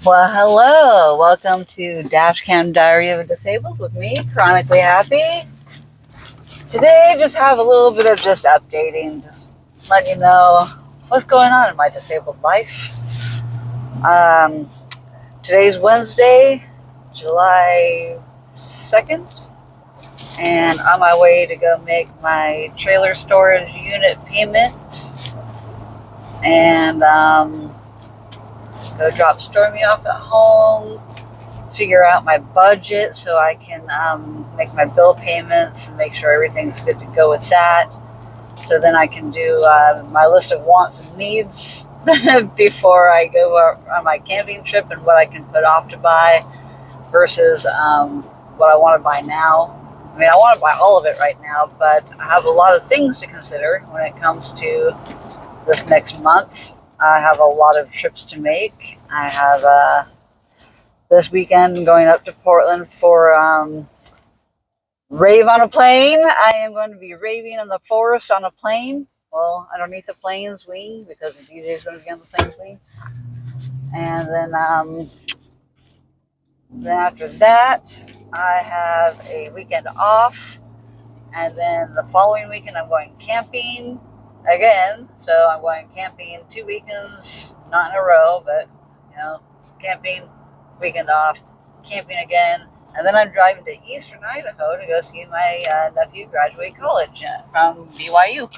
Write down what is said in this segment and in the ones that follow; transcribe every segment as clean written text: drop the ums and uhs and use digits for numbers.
Well, hello. Welcome to Dashcam Diary of a Disabled with me, Chronically Happy. Today, just have a little bit of just updating, just letting you know what's going on in my disabled life. Um, Today's Wednesday, July 2nd, and on my way to go make my trailer storage unit payment and go drop Stormy off at home, figure out my budget so I can make my bill payments and make sure everything's good to go with that. So then I can do my list of wants and needs before I go on my camping trip and what I can put off to buy versus what I want to buy now. I mean, I want to buy all of it right now, but I have a lot of things to consider when it comes to this next month. I have a lot of trips to make. I have this weekend going up to Portland for rave on a plane. I am going to be raving in the forest on a plane. Well, underneath the plane's wing because the DJ is going to be on the plane's wing. And then after that, I have a weekend off. And then the following weekend, I'm going camping again. So I'm going camping 2 weekends, not in a row, but, camping, weekend off, camping again. And then I'm driving to Eastern Idaho to go see my nephew graduate college from BYU.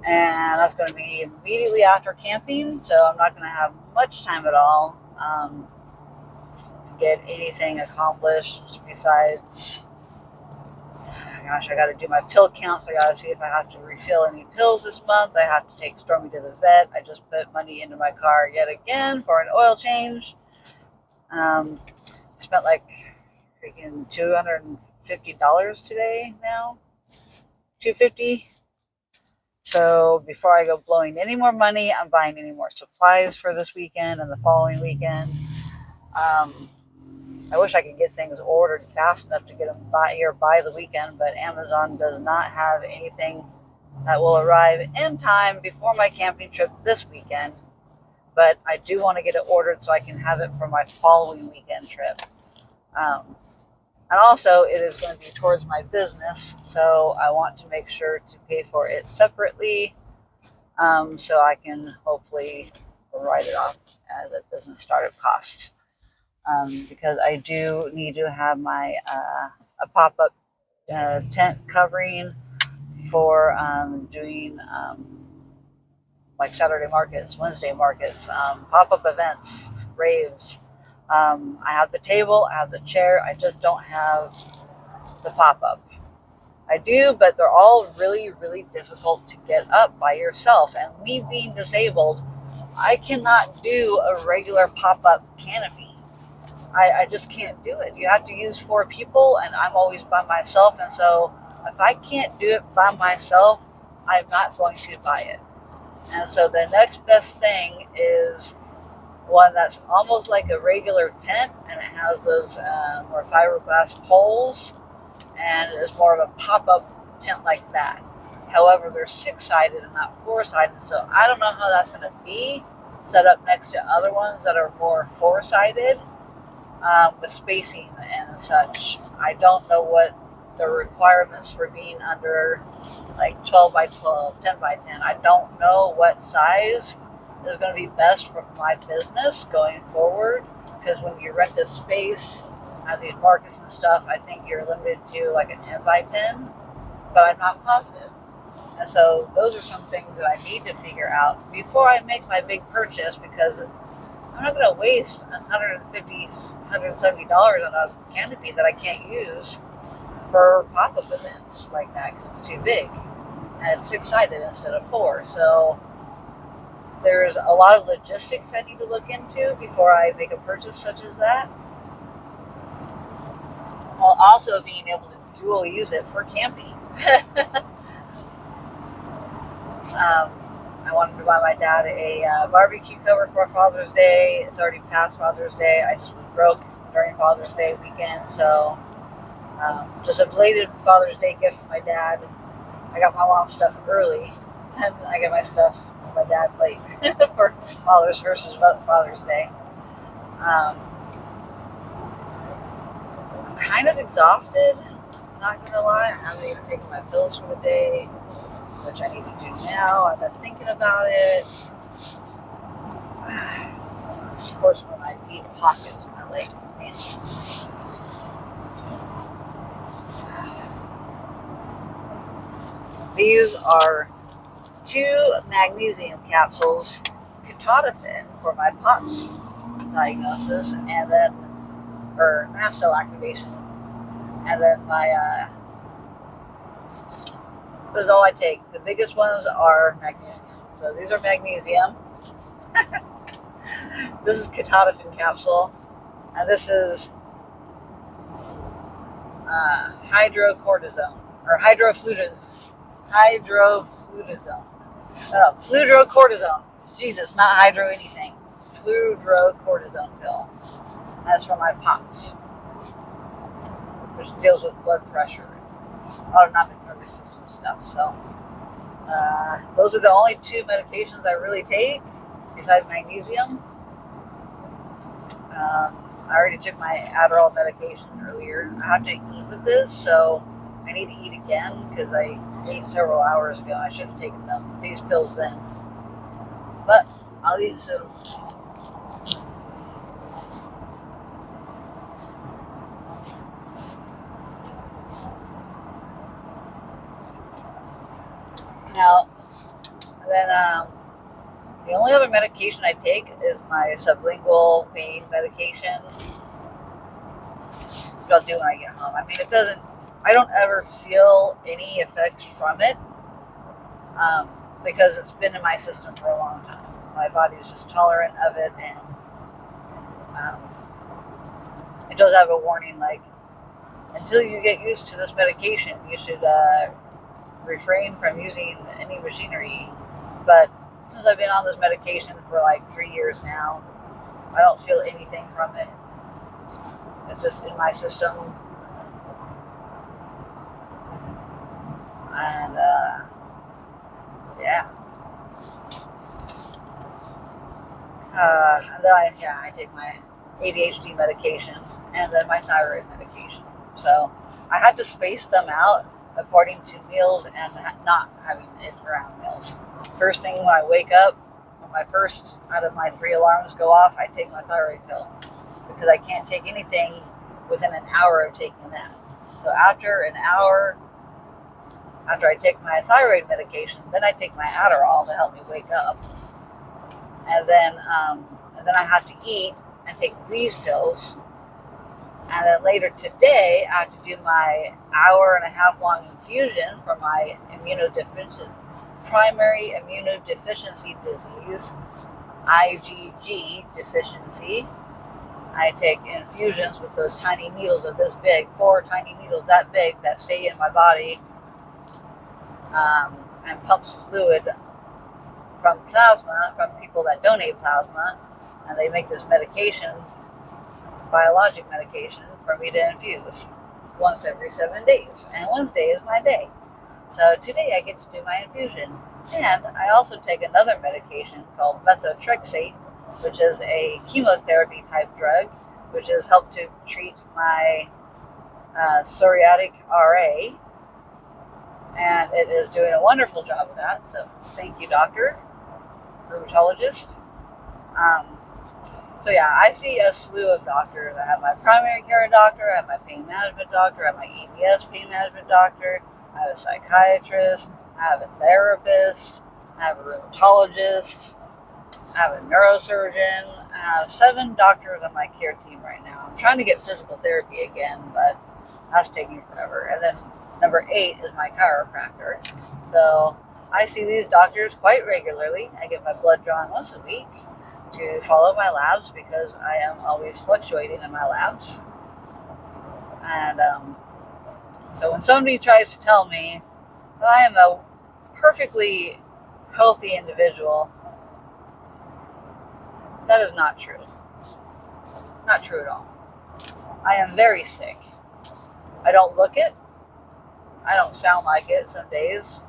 And that's going to be immediately after camping, so I'm not going to have much time at all to get anything accomplished besides, gosh, I got to do my pill counts. I got to see if I have to refill any pills this month. I have to take Stormy to the vet. I just put money into my car yet again for an oil change. Spent like freaking $250 today now. $250. So before I go blowing any more money, I'm buying any more supplies for this weekend and the following weekend. I wish I could get things ordered fast enough to get them by the weekend, but Amazon does not have anything that will arrive in time before my camping trip this weekend. But I do want to get it ordered so I can have it for my following weekend trip. And also, it is going to be towards my business, so I want to make sure to pay for it separately so I can hopefully write it off as a business startup cost. Because I do need to have my a pop-up tent covering for doing like Saturday markets, Wednesday markets, pop-up events, raves. I have the table, I have the chair, I just don't have the pop-up. I do, but they're all really, really difficult to get up by yourself. And me being disabled, I cannot do a regular pop-up canopy. I just can't do it. You have to use 4 people, and I'm always by myself. And so if I can't do it by myself, I'm not going to buy it. And so the next best thing is one that's almost like a regular tent, and it has those more fiberglass poles, and it's more of a pop-up tent like that. However, they're 6-sided and not 4-sided, so I don't know how that's going to be set up next to other ones that are more 4-sided with spacing and such. I don't know what the requirements for being under like 12 by 12, 10 by 10. I don't know what size is going to be best for my business going forward, because when you rent a space at these markets and stuff, I think you're limited to like a 10 by 10, but I'm not positive. And so those are some things that I need to figure out before I make my big purchase, because I'm not going to waste $150, $170 on a canopy that I can't use for pop-up events like that because it's too big. And it's 6-sided instead of 4. So there's a lot of logistics I need to look into before I make a purchase such as that. While also being able to dual use it for camping. I wanted to buy my dad a barbecue cover for Father's Day. It's already past Father's Day. I just was broke during Father's Day weekend, so just a belated Father's Day gift for my dad. I got my mom's stuff early, and I got my stuff for my dad late for Father's versus Father's Day. Um, I'm kind of exhausted, not gonna lie. I haven't even taken my pills for the day, which I need to do now. I've been thinking about it. Of course, when my deep pockets in my leg pants. These are 2 magnesium capsules, Ketotifen for my POTS diagnosis, and then, or mast cell activation, and then my, this is all I take. The biggest ones are magnesium. So these are magnesium. This is Ketotifen capsule, and this is hydrocortisone, or fludrocortisone. Jesus, not hydro anything. Fludrocortisone pill. That's for my POTS, which deals with blood pressure and autonomic nervous system stuff. So those are the only 2 medications I really take besides magnesium. I already took my Adderall medication earlier. I have to eat with this, so I need to eat again because I ate several hours ago. I should have taken these pills then. But I'll eat soon. Now, then the only other medication I take is my sublingual pain medication, which I'll do when I get home. I mean, I don't ever feel any effects from it because it's been in my system for a long time. My body's just tolerant of it, and it does have a warning like, until you get used to this medication, you should refrain from using any machinery. But since I've been on this medication for like 3 years now, I don't feel anything from it. It's just in my system. And yeah. And then I take my ADHD medications and then my thyroid medication. So I had to space them out according to meals and not having it around meals. First thing when I wake up, when my first out of my 3 alarms go off, I take my thyroid pill because I can't take anything within an hour of taking that. So after an hour, after I take my thyroid medication, then I take my Adderall to help me wake up. And then I have to eat and take these pills. And then later today, I have to do my 1.5-hour long infusion for my primary immunodeficiency disease, IgG deficiency. I take infusions with those tiny needles of this big, 4 tiny needles that big that stay in my body, and pumps fluid from plasma, from people that donate plasma, and they make this medication, biologic medication, for me to infuse once every 7 days. And Wednesday is my day. So today I get to do my infusion. And I also take another medication called methotrexate, which is a chemotherapy type drug, which has helped to treat my psoriatic RA. And it is doing a wonderful job of that. So thank you, doctor, rheumatologist. So yeah, I see a slew of doctors. I have my primary care doctor, I have my pain management doctor, I have my EBS pain management doctor, I have a psychiatrist, I have a therapist, I have a rheumatologist, I have a neurosurgeon. I have 7 doctors on my care team right now. I'm trying to get physical therapy again, but that's taking forever. And then number 8 is my chiropractor. So I see these doctors quite regularly. I get my blood drawn once a week to follow my labs because I am always fluctuating in my labs. And so when somebody tries to tell me that I am a perfectly healthy individual, that is not true. Not true at all. I am very sick. I don't look it. I don't sound like it some days.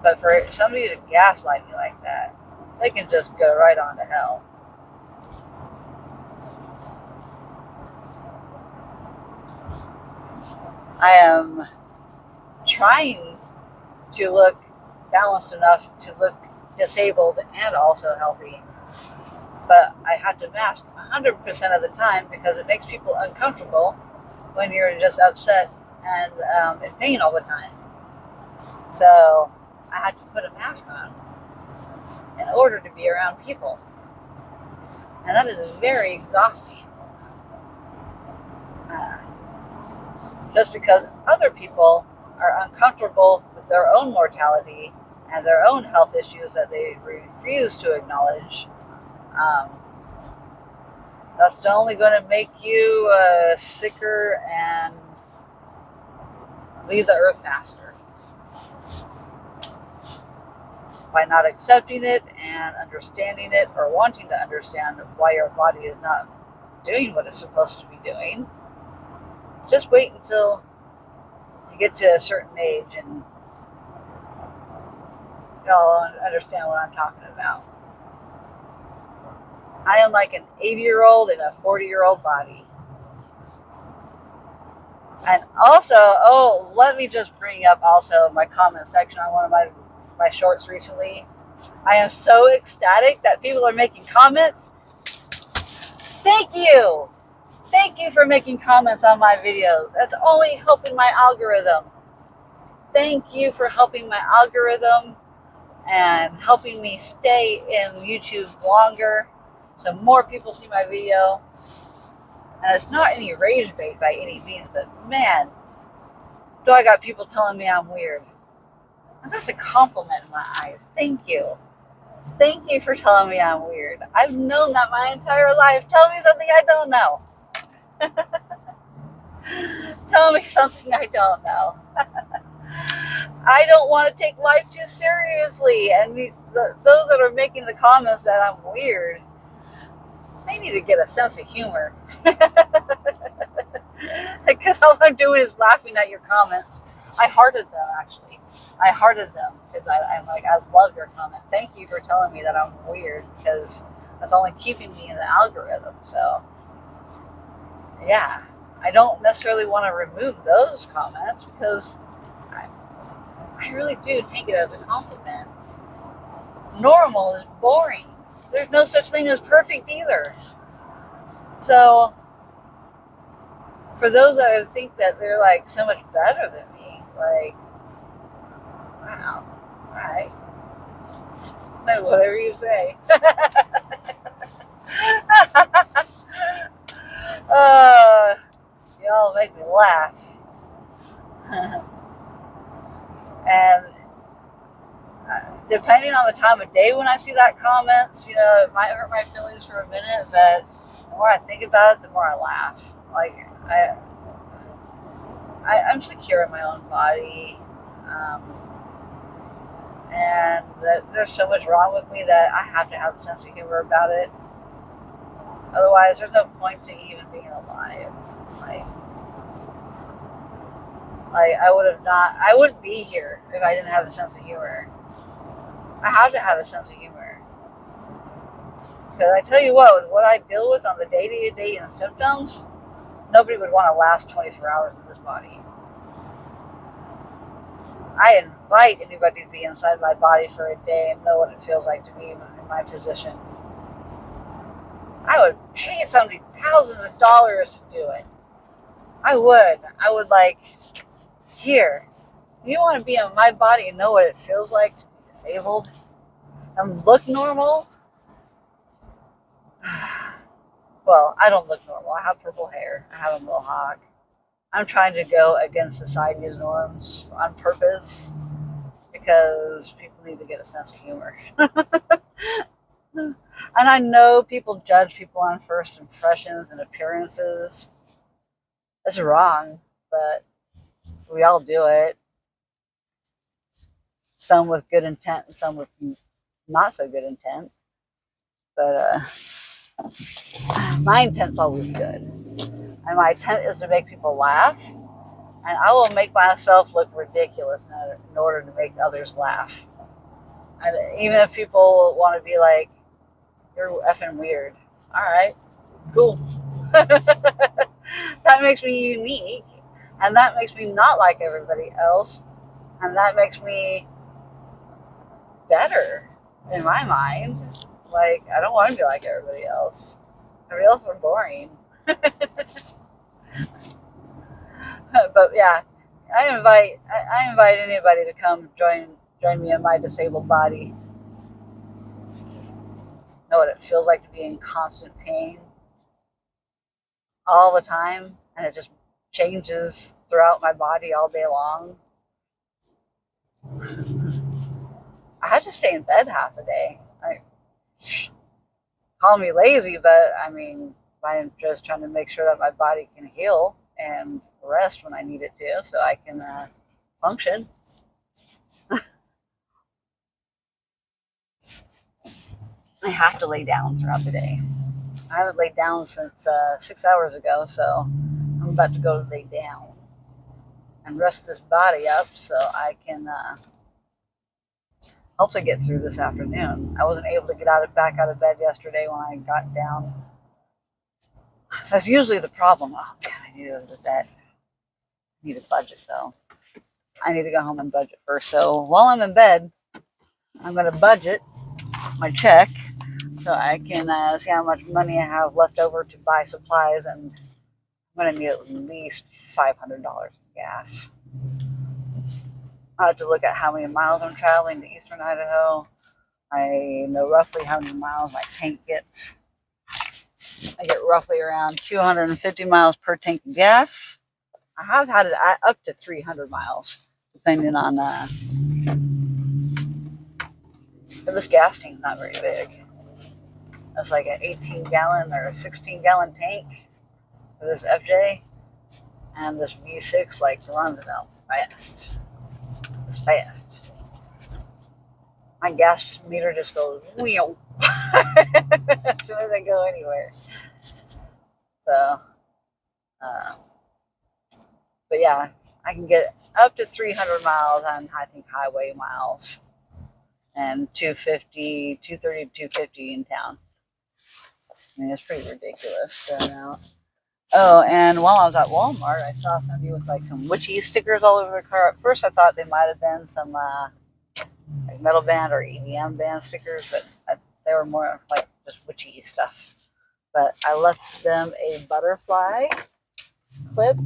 But for somebody to gaslight me like that they can just go right on to hell. I am trying to look balanced enough to look disabled and also healthy. But I have to mask 100% of the time because it makes people uncomfortable when you're just upset and in pain all the time. So I had to put a mask on in order to be around people. And that is very exhausting. Just because other people are uncomfortable with their own mortality and their own health issues that they refuse to acknowledge, that's only going to make you sicker and leave the earth faster. By not accepting it and understanding it, or wanting to understand why your body is not doing what it's supposed to be doing, just wait until you get to a certain age and you'll understand what I'm talking about. I am like an 80-year-old in a 40-year-old body. And also, let me just bring up also my comment section on one of my shorts recently. I am so ecstatic that people are making comments. Thank you! Thank you for making comments on my videos. That's only helping my algorithm. Thank you for helping my algorithm and helping me stay in YouTube longer so more people see my video. And it's not any rage bait by any means, but man, do I got people telling me I'm weird. And that's a compliment in my eyes. Thank you. Thank you for telling me I'm weird. I've known that my entire life. Tell me something I don't know. Tell me something I don't know. I don't want to take life too seriously. And those that are making the comments that I'm weird, they need to get a sense of humor. Because all I'm doing is laughing at your comments. I hearted them, actually. I hearted them because I'm like, I love your comment. Thank you for telling me that I'm weird, because that's only keeping me in the algorithm. So, yeah, I don't necessarily want to remove those comments because I really do take it as a compliment. Normal is boring. There's no such thing as perfect either. So, for those that think that they're like so much better than me, like, wow, alright. Whatever you say. Y'all make me laugh. And depending on the time of day when I see that comments, it might hurt my feelings for a minute, but the more I think about it, the more I laugh. Like, I'm secure in my own body. And there's so much wrong with me that I have to have a sense of humor about it. Otherwise, there's no point to even being alive. Like I wouldn't be here if I didn't have a sense of humor. I have to have a sense of humor. Because I tell you what I deal with on the day-to-day and symptoms, nobody would want to last 24 hours in this body. I invite anybody to be inside my body for a day and know what it feels like to be in my position. I would pay somebody thousands of dollars to do it. I would like, here, you want to be in my body and know what it feels like to be disabled and look normal? Well, I don't look normal. I have purple hair. I have a mohawk. I'm trying to go against society's norms on purpose because people need to get a sense of humor. And I know people judge people on first impressions and appearances. It's wrong, but we all do it. Some with good intent and some with not so good intent. But my intent's always good. And my intent is to make people laugh. And I will make myself look ridiculous in order to make others laugh. And even if people want to be like, you're effing weird. All right, cool. That makes me unique. And that makes me not like everybody else. And that makes me better in my mind. Like, I don't want to be like everybody else. Everybody else are boring. But yeah, I invite anybody to come join me in my disabled body. Know what it feels like to be in constant pain all the time, and it just changes throughout my body all day long. I had to stay in bed half the day. Call me lazy, but I mean, I'm just trying to make sure that my body can heal and rest when I need it to, so I can function. I have to lay down throughout the day. I haven't laid down since 6 hours ago, so I'm about to go lay down and rest this body up so I can hopefully get through this afternoon. I wasn't able to get back out of bed yesterday when I got down. That's usually the problem. Oh man, I need to go to bed. I need a budget though. I need to go home and budget first. So while I'm in bed, I'm going to budget my check so I can see how much money I have left over to buy supplies, and I'm going to need at least $500 in gas. I have to look at how many miles I'm traveling to Eastern Idaho. I know roughly how many miles my tank gets. I get roughly around 250 miles per tank of gas. I have had it up to 300 miles, depending on. But this gas tank's not very big. It's like an 18-gallon or 16-gallon tank for this FJ, and this V6 like runs it out fast. It's fast. My gas meter just goes wheel as soon as I go anywhere. So, but yeah, I can get up to 300 miles on, I think, highway miles, and 250, 230, 250 in town. I mean, it's pretty ridiculous. Oh, and while I was at Walmart, I saw somebody with like some witchy stickers all over their car. At first, I thought they might have been some like metal band or EDM band stickers, but they were more like just witchy stuff. But I left them a butterfly clip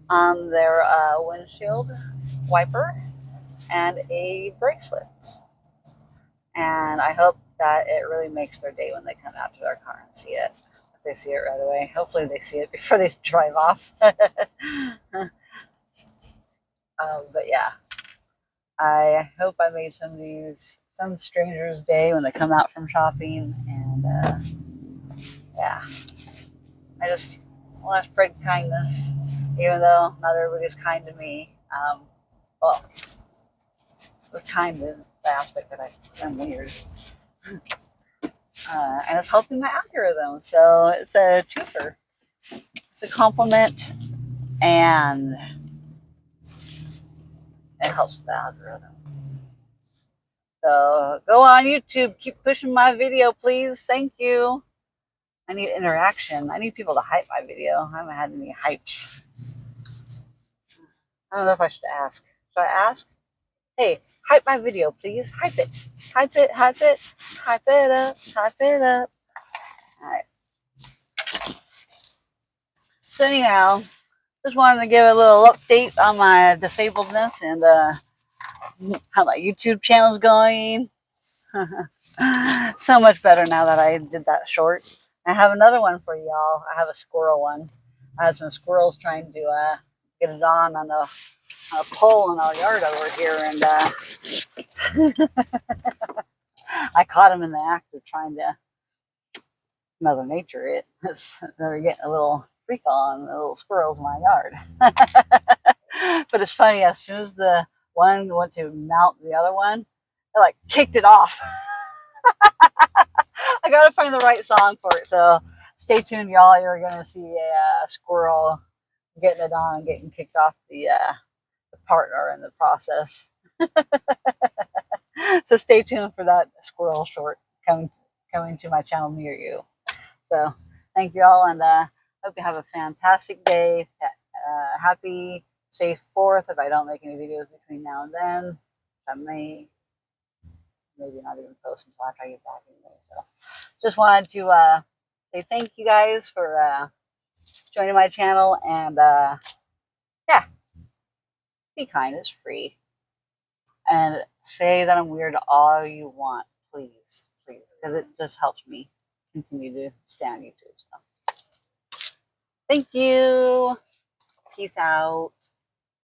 on their windshield wiper and a bracelet. And I hope that it really makes their day when they come out to their car and see it. If they see it right away. Hopefully they see it before they drive off. But yeah, I hope I made some stranger's day when they come out from shopping. And yeah, I just want to spread kindness, even though not everybody's kind to me. Well, they're kind in the aspect that I'm weird. And it's helping my algorithm. So it's a twofer. It's a compliment, and it helps the algorithm. So go on YouTube. Keep pushing my video, please. Thank you. I need interaction. I need people to hype my video. I haven't had any hypes. I don't know if I should ask. Should I ask? Hey, hype my video, please. Hype it. Hype it, hype it. Hype it up. Hype it up. All right. So anyhow, just wanted to give a little update on my disabledness and how my YouTube channel's going. So much better now that I did that short. I have another one for y'all. I have a squirrel one. I had some squirrels trying to get it on a pole in our yard over here, and I caught them in the act of trying to Mother Nature it. They were getting a little freak on the little squirrels in my yard. But it's funny, as soon as the one went to mount the other one, it like kicked it off. I gotta find the right song for it. So stay tuned, y'all. You're gonna see a squirrel getting it on and getting kicked off the partner in the process. So stay tuned for that squirrel short coming to my channel near you. So thank you all, and hope you have a fantastic day. Happy, safe 4th if I don't make any videos between now and then. I may maybe not even post until after I get back anyway. So just wanted to say thank you guys for joining my channel, and yeah, be kind, it's free. And say that I'm weird all you want, please, because it just helps me continue to stay on YouTube. So thank you. Peace out.